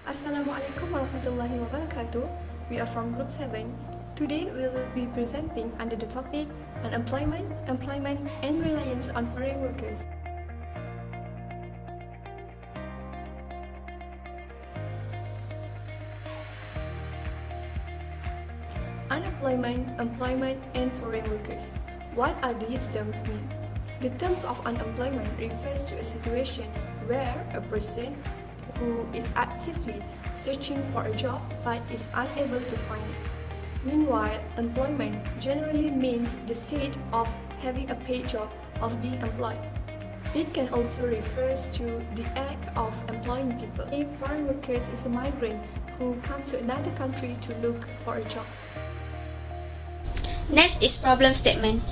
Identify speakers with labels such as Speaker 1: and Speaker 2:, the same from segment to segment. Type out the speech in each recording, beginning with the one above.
Speaker 1: Assalamualaikum WBT. We are from Group 7. Today we will be presenting under the topic Unemployment, Employment and Reliance on Foreign Workers. Unemployment, employment and foreign workers. What are these terms mean? The terms of unemployment refers to a situation where a person who is actively searching for a job but is unable to find it. Meanwhile, employment generally means the state of having a paid job, of being employed. It can also refer to the act of employing people. A foreign worker is a migrant who comes to another country to look for a job.
Speaker 2: Next is problem statement.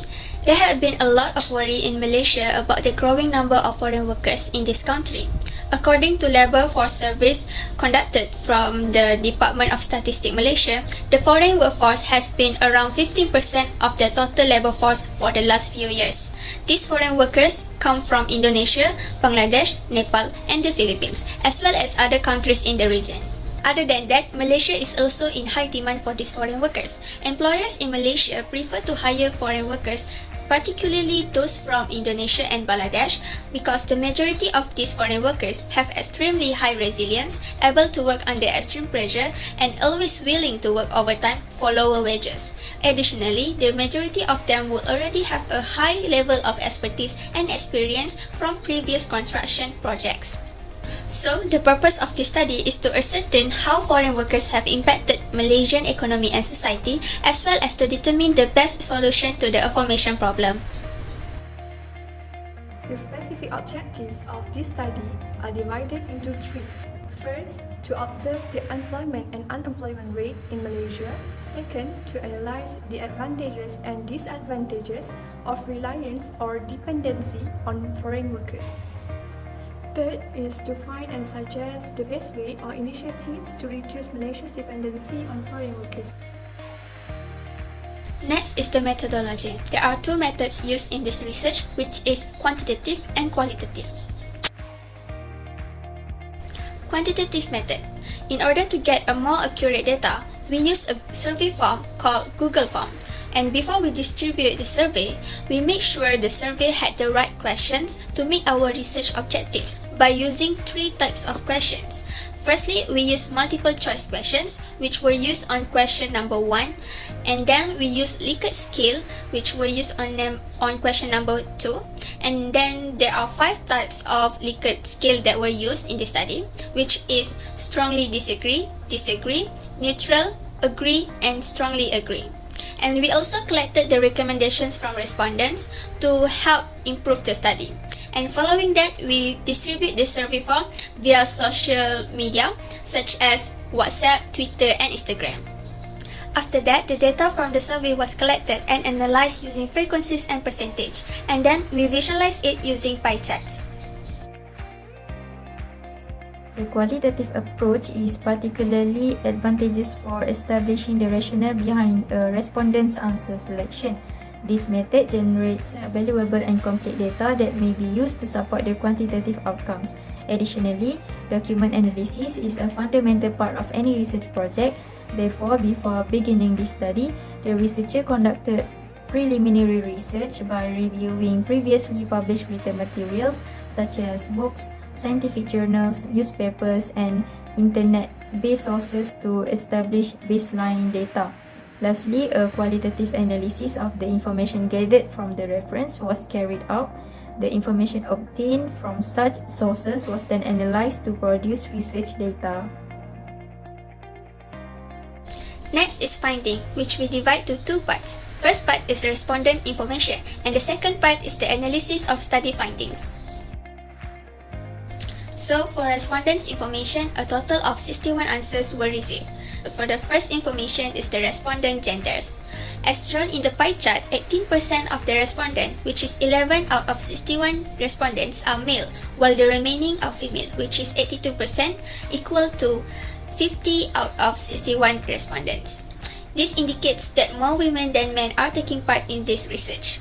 Speaker 2: There have been a lot of worry in Malaysia about the growing number of foreign workers in this country. According to Labour Force Surveys conducted from the Department of Statistics Malaysia, the foreign workforce has been around 15% of the total labour force for the last few years. These foreign workers come from Indonesia, Bangladesh, Nepal and the Philippines, as well as other countries in the region. Other than that, Malaysia is also in high demand for these foreign workers. Employers in Malaysia prefer to hire foreign workers, particularly those from Indonesia and Bangladesh, because the majority of these foreign workers have extremely high resilience, able to work under extreme pressure, and always willing to work overtime for lower wages. Additionally, the majority of them will already have a high level of expertise and experience from previous construction projects. So, the purpose of this study is to ascertain how foreign workers have impacted Malaysian economy and society, as well as to determine the best solution to the aforementioned problem.
Speaker 1: The specific objectives of this study are divided into three. First, to observe the employment and unemployment rate in Malaysia. Second, to analyze the advantages and disadvantages of reliance or dependency on foreign workers. Third is to find and suggest the best way or initiatives to reduce Malaysia's dependency on foreign workers.
Speaker 2: Next is the methodology. There are two methods used in this research, which is quantitative and qualitative. Quantitative method. In order to get a more accurate data, we use a survey form called Google Form. And before we distribute the survey, we make sure the survey had the right questions to meet our research objectives by using three types of questions. Firstly, we use multiple choice questions, which were used on question number 1, and then we use Likert scale, which were used on question number 2. And then there are 5 types of Likert scale that were used in the study, which is strongly disagree, neutral, agree, and strongly agree. And we also collected the recommendations from respondents to help improve the study. And following that, we distribute the survey form via social media such as WhatsApp, Twitter, and Instagram. After that, the data from the survey was collected and analyzed using frequencies and percentage, and then we visualize it using pie charts.
Speaker 3: The qualitative approach is particularly advantageous for establishing the rationale behind a respondent's answer selection. This method generates valuable and complete data that may be used to support the quantitative outcomes. Additionally, document analysis is a fundamental part of any research project. Therefore, before beginning this study, the researcher conducted preliminary research by reviewing previously published written materials such as books, scientific journals, newspapers, and internet-based sources to establish baseline data. Lastly, a qualitative analysis of the information gathered from the reference was carried out. The information obtained from such sources was then analyzed to produce research data.
Speaker 2: Next is finding, which we divide to 2 parts. First part is respondent information, and the second part is the analysis of study findings. So, for respondents' information, a total of 61 answers were received. For the first information is the respondent genders. As shown in the pie chart, 18% of the respondents, which is 11 out of 61 respondents, are male, while the remaining are female, which is 82%, equal to 50 out of 61 respondents. This indicates that more women than men are taking part in this research.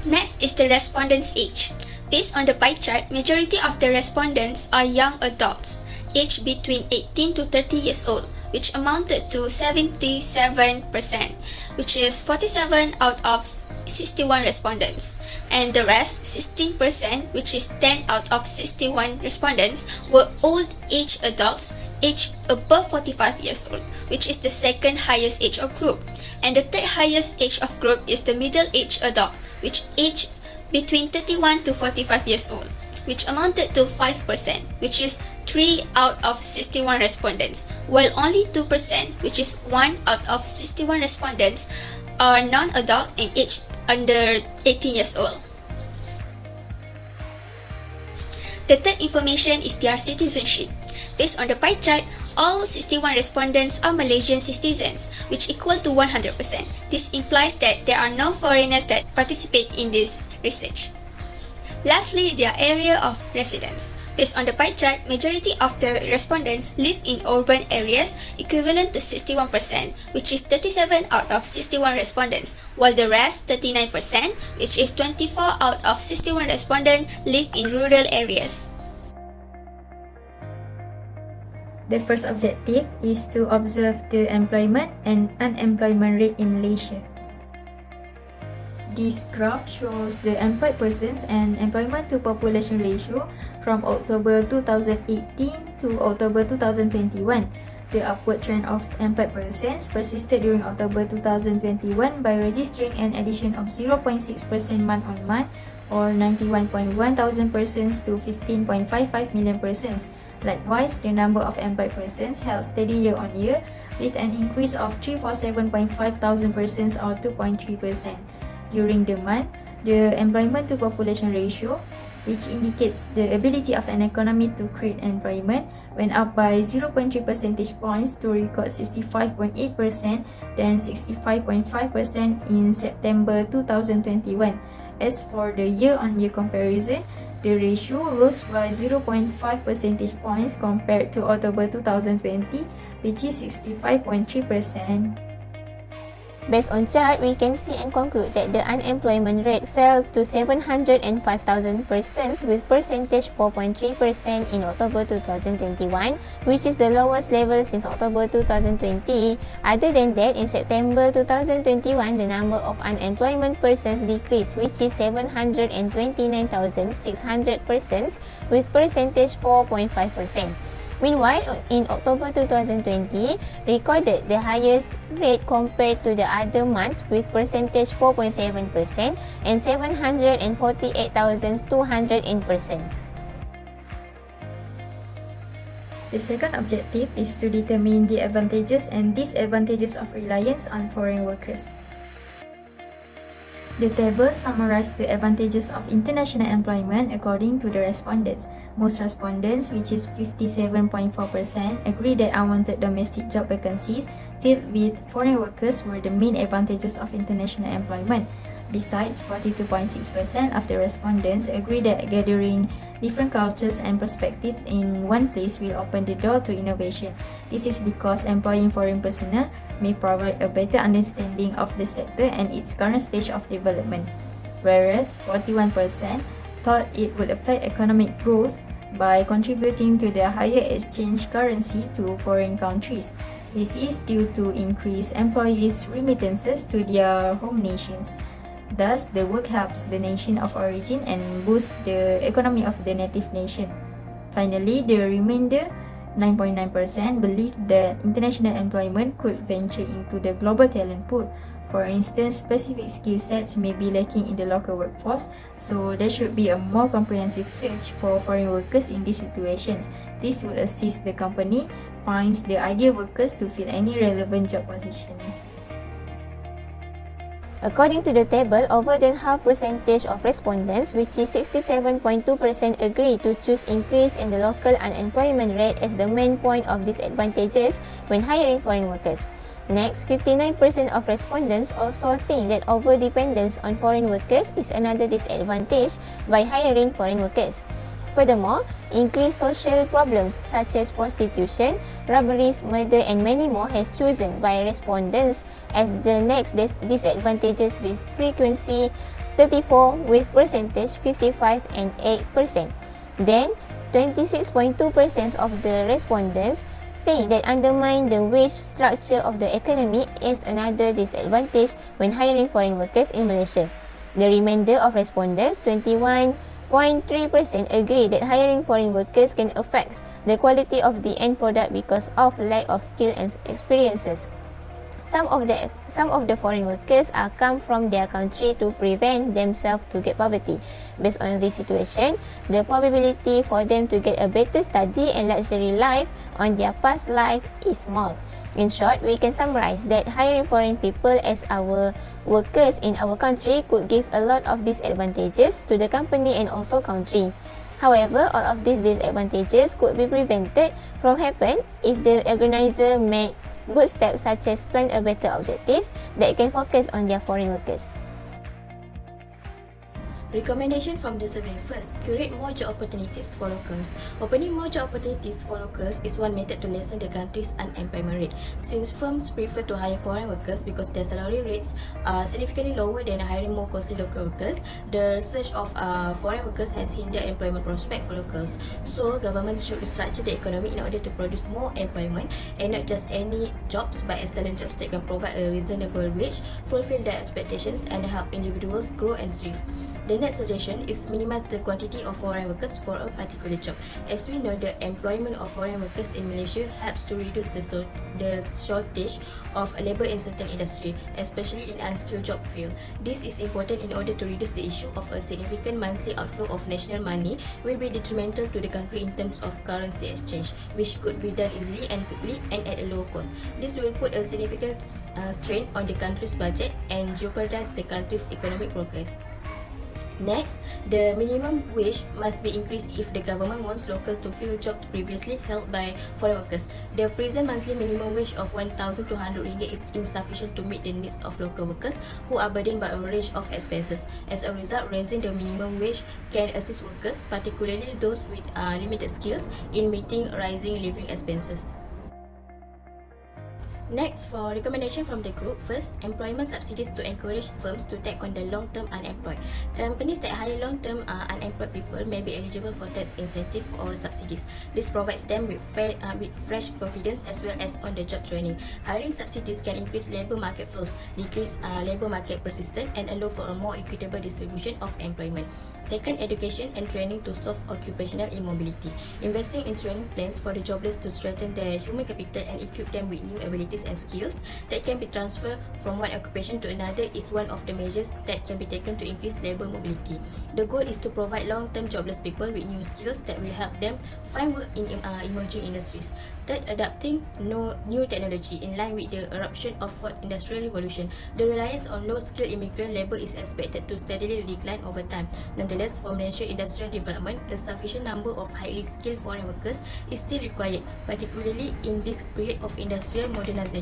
Speaker 2: Next is the respondents' age. Based on the pie chart, majority of the respondents are young adults. aged between 18 to 30 years old, which amounted to 77%, which is 47 out of 61 respondents, and the rest, 16%, which is 10 out of 61 respondents, were old age adults aged above 45 years old, which is the second highest age of group, and the third highest age of group is the middle-aged adult, which aged between 31 to 45 years old, which amounted to 5%, which is 3 out of 61 respondents, while only 2%, which is 1 out of 61 respondents, are non-adult and aged under 18 years old. The third information is their citizenship. Based on the pie chart, all 61 respondents are Malaysian citizens, which equal to 100%. This implies that there are no foreigners that participate in this research. Lastly, their area of residence. Based on the pie chart, majority of the respondents live in urban areas, equivalent to 61%, which is 37 out of 61 respondents, while the rest, 39%, which is 24 out of 61 respondents, live in rural areas.
Speaker 3: The first objective is to observe the employment and unemployment rate in Malaysia. This graph shows the employed persons and employment to population ratio from October 2018 to October 2021. The upward trend of employed persons persisted during October 2021 by registering an addition of 0.6% month-on-month, or 91.1 thousand persons to 15.55 million persons. Likewise, the number of employed persons held steady year-on-year with an increase of 347.5 thousand persons, or 2.3%. During the month, the employment to population ratio, which indicates the ability of an economy to create employment, went up by 0.3 percentage points to record 65.8%, then 65.5% in September 2021. As for the year-on-year comparison, the ratio rose by 0.5 percentage points compared to October 2020, which is 65.3%.
Speaker 4: Based on chart, we can see and conclude that the unemployment rate fell to 705,000 persons with percentage 4.3% in October 2021, which is the lowest level since October 2020. Other than that, in September 2021, the number of unemployment persons decreased, which is 729,600 persons with percentage 4.5%. Meanwhile, in October 2020, recorded the highest rate compared to the other months with percentage 4.7% and 748,200 in persons.
Speaker 3: The second objective is to determine the advantages and disadvantages of reliance on foreign workers. The table summarizes the advantages of international employment according to the respondents. Most respondents, which is 57.4%, agree that unwanted domestic job vacancies filled with foreign workers were the main advantages of international employment. Besides, 42.6% of the respondents agree that gathering different cultures and perspectives in one place will open the door to innovation. This is because employing foreign personnel may provide a better understanding of the sector and its current stage of development, whereas 41% thought it would affect economic growth by contributing to the higher exchange currency to foreign countries. This is due to increased employees' remittances to their home nations. Thus, the work helps the nation of origin and boosts the economy of the native nation. Finally, the remainder 9.9% believe that international employment could venture into the global talent pool. For instance, specific skill sets may be lacking in the local workforce, so there should be a more comprehensive search for foreign workers in these situations. This would assist the company finds the ideal workers to fill any relevant job position.
Speaker 4: According to the table, over than half percentage of respondents, which is 67.2%, agree to choose increase in the local unemployment rate as the main point of disadvantages when hiring foreign workers. Next, 59% of respondents also think that over-dependence on foreign workers is another disadvantage by hiring foreign workers. Furthermore, increased social problems such as prostitution, robberies, murder and many more has chosen by respondents as the next disadvantages with frequency 34 with percentage 55 and 8%. Then, 26.2% of the respondents think that undermine the wage structure of the economy is another disadvantage when hiring foreign workers in Malaysia. The remainder of respondents, 21.3%, agree that hiring foreign workers can affect the quality of the end product because of lack of skill and experiences. Some of the foreign workers are come from their country to prevent themselves to get poverty. Based on this situation, the probability for them to get a better study and luxury life on their past life is small. In short, we can summarize that hiring foreign people as our workers in our country could give a lot of disadvantages to the company and also country. However, all of these disadvantages could be prevented from happen if the organizer makes good steps such as plan a better objective that can focus on their foreign workers.
Speaker 5: Recommendation from the survey. First, create more job opportunities for locals. Opening more job opportunities for locals is one method to lessen the country's unemployment rate. Since firms prefer to hire foreign workers because their salary rates are significantly lower than hiring more costly local workers, the surge of foreign workers has hindered employment prospects for locals. So, government should restructure the economy in order to produce more employment and not just any jobs, but excellent jobs that can provide a reasonable wage, fulfill their expectations, and help individuals grow and thrive. The next suggestion is minimize the quantity of foreign workers for a particular job. As we know, the employment of foreign workers in Malaysia helps to reduce the shortage of labour in certain industry, especially in unskilled job field. This is important in order to reduce the issue of a significant monthly outflow of national money will be detrimental to the country in terms of currency exchange, which could be done easily and quickly and at a low cost. This will put a significant strain on the country's budget and jeopardize the country's economic progress. Next, the minimum wage must be increased if the government wants local to fill jobs previously held by foreign workers. The present monthly minimum wage of RM1,200 is insufficient to meet the needs of local workers who are burdened by a range of expenses. As a result, raising the minimum wage can assist workers, particularly those with limited skills, in meeting rising living expenses. Next, for recommendation from the group, first, employment subsidies to encourage firms to take on the long-term unemployed. Companies that hire long-term unemployed people may be eligible for tax incentive or subsidies. This provides them with fresh confidence as well as on-the-job training. Hiring subsidies can increase labour market flows, decrease labour market persistence, and allow for a more equitable distribution of employment. Second, education and training to solve occupational immobility. Investing in training plans for the jobless to strengthen their human capital and equip them with new abilities and skills that can be transferred from one occupation to another is one of the measures that can be taken to increase labour mobility. The goal is to provide long-term jobless people with new skills that will help them find work in emerging industries. Third, adapting new technology in line with the eruption of fourth industrial revolution. The reliance on low-skilled immigrant labour is expected to steadily decline over time. Nonetheless, for Malaysia industrial development, a sufficient number of highly skilled foreign workers is still required, particularly in this period of industrial modernization.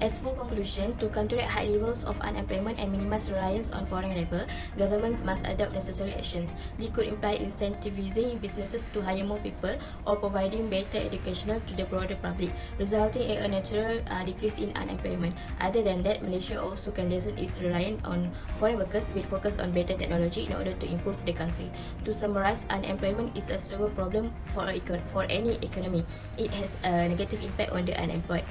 Speaker 5: As for conclusion, to counteract high levels of unemployment and minimize reliance on foreign labour, governments must adopt necessary actions. This could imply incentivizing businesses to hire more people or providing better education to the broader public, resulting in a natural decrease in unemployment. Other than that, Malaysia also can lessen its reliance on foreign workers with focus on better technology in order to improve the country. To summarize, unemployment is a severe problem for any economy. It has a negative impact on the unemployed,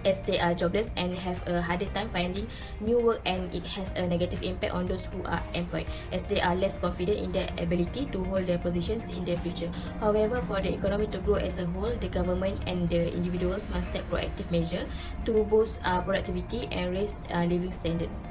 Speaker 5: as they are jobless and have a harder time finding new work, and it has a negative impact on those who are employed, as they are less confident in their ability to hold their positions in the future. However, for the economy to grow as a whole, the government and the individuals must take proactive measures to boost productivity and raise living standards.